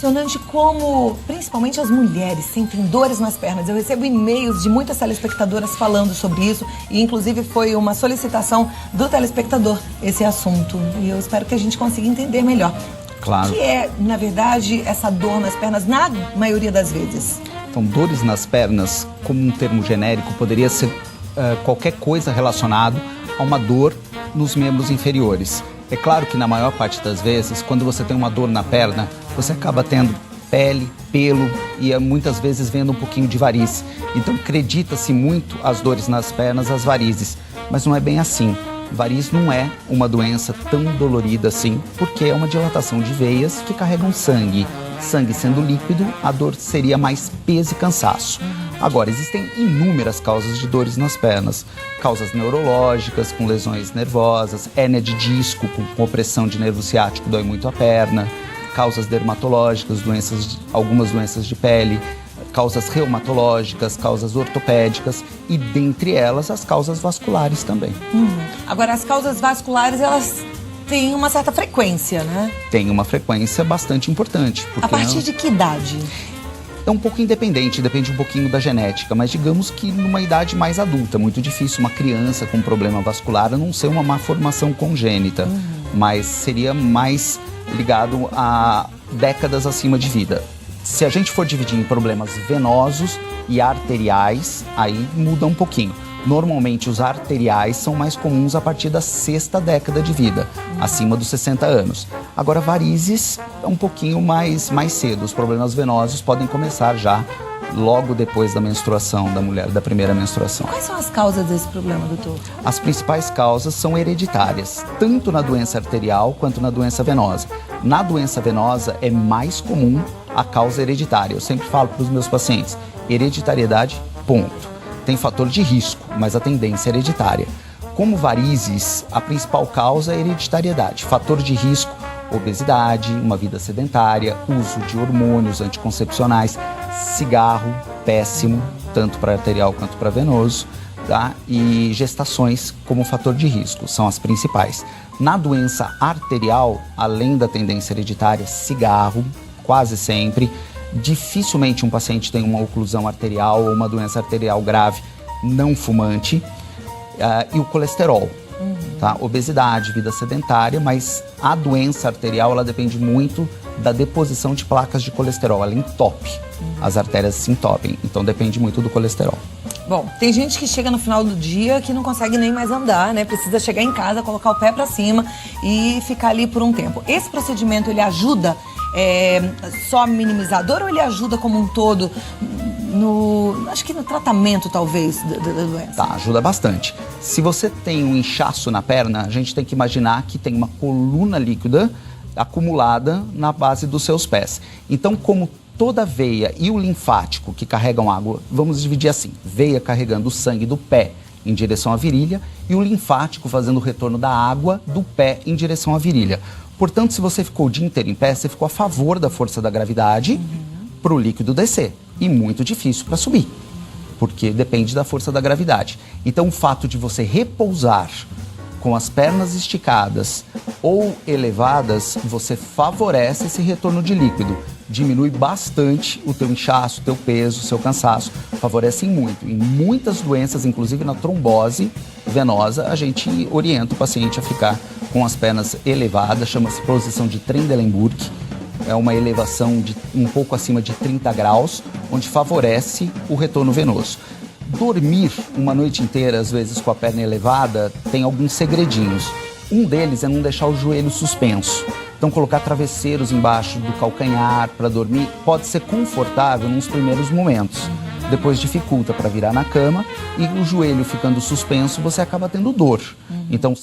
Impressionante como, principalmente as mulheres, sentem dores nas pernas. Eu recebo e-mails de muitas telespectadoras falando sobre isso e, inclusive, foi uma solicitação do telespectador esse assunto. E eu espero que a gente consiga entender melhor. Claro. O que é, na verdade, essa dor nas pernas, na maioria das vezes? Então, dores nas pernas, como um termo genérico, poderia ser qualquer coisa relacionada a uma dor nos membros inferiores. É claro que na maior parte das vezes, quando você tem uma dor na perna, você acaba tendo pele, pelo e muitas vezes vendo um pouquinho de varize. Então acredita-se muito as dores nas pernas, as varizes, mas não é bem assim. Variz não é uma doença tão dolorida assim, porque é uma dilatação de veias que carregam sangue. Sangue sendo líquido, a dor seria mais peso e cansaço. Agora, existem inúmeras causas de dores nas pernas. Causas neurológicas, com lesões nervosas, hérnia de disco, com opressão de nervo ciático, dói muito a perna. Causas dermatológicas, algumas doenças de pele. Causas reumatológicas, causas ortopédicas e, dentre elas, as causas vasculares também. Agora, as causas vasculares, elas têm uma certa frequência, né? Tem uma frequência bastante importante. A partir de que idade? É um pouco independente, depende um pouquinho da genética, mas digamos que numa idade mais adulta. Muito difícil uma criança com problema vascular a não ser uma má formação congênita, mas seria mais ligado a décadas acima de vida. Se a gente for dividir em problemas venosos e arteriais, aí muda um pouquinho. Normalmente os arteriais são mais comuns a partir da 6ª década de vida, acima dos 60 anos. Agora varizes é um pouquinho mais cedo. Os problemas venosos podem começar já logo depois da menstruação da mulher, da primeira menstruação. Quais são as causas desse problema, doutor? As principais causas são hereditárias, tanto na doença arterial quanto na doença venosa. Na doença venosa é mais comum a causa hereditária. Eu sempre falo para os meus pacientes, hereditariedade, ponto. Tem fator de risco, mas a tendência é hereditária. Como varizes, a principal causa é hereditariedade. Fator de risco, obesidade, uma vida sedentária, uso de hormônios anticoncepcionais, cigarro, péssimo, tanto para arterial quanto para venoso, tá? E gestações como fator de risco, são as principais. Na doença arterial, além da tendência hereditária, cigarro, quase sempre. Dificilmente um paciente tem uma oclusão arterial ou uma doença arterial grave não fumante. E o colesterol, tá? Obesidade, vida sedentária, mas a doença arterial ela depende muito da deposição de placas de colesterol. Ela entope, as artérias se entopem, então depende muito do colesterol. Bom, tem gente que chega no final do dia que não consegue nem mais andar, né? Precisa chegar em casa, colocar o pé pra cima e ficar ali por um tempo. Esse procedimento, ele ajuda só minimizador ou ele ajuda como um todo acho que no tratamento, talvez, da doença? Tá, ajuda bastante. Se você tem um inchaço na perna, a gente tem que imaginar que tem uma coluna líquida acumulada na base dos seus pés. Então, como toda veia e o linfático que carregam água, vamos dividir assim, veia carregando o sangue do pé em direção à virilha e o linfático fazendo o retorno da água do pé em direção à virilha. Portanto, se você ficou o dia inteiro em pé, você ficou a favor da força da gravidade para o líquido descer. E muito difícil para subir, porque depende da força da gravidade. Então, o fato de você repousar com as pernas esticadas ou elevadas, você favorece esse retorno de líquido. Diminui bastante o teu inchaço, o teu peso, o seu cansaço. Favorecem muito. Em muitas doenças, inclusive na trombose venosa, a gente orienta o paciente a ficar com as pernas elevadas, chama-se posição de Trendelenburg. É uma elevação de um pouco acima de 30 graus, onde favorece o retorno venoso. Dormir uma noite inteira, às vezes com a perna elevada, tem alguns segredinhos. Um deles é não deixar o joelho suspenso. Então, colocar travesseiros embaixo do calcanhar para dormir pode ser confortável nos primeiros momentos. Depois dificulta para virar na cama e o joelho ficando suspenso, você acaba tendo dor. Então,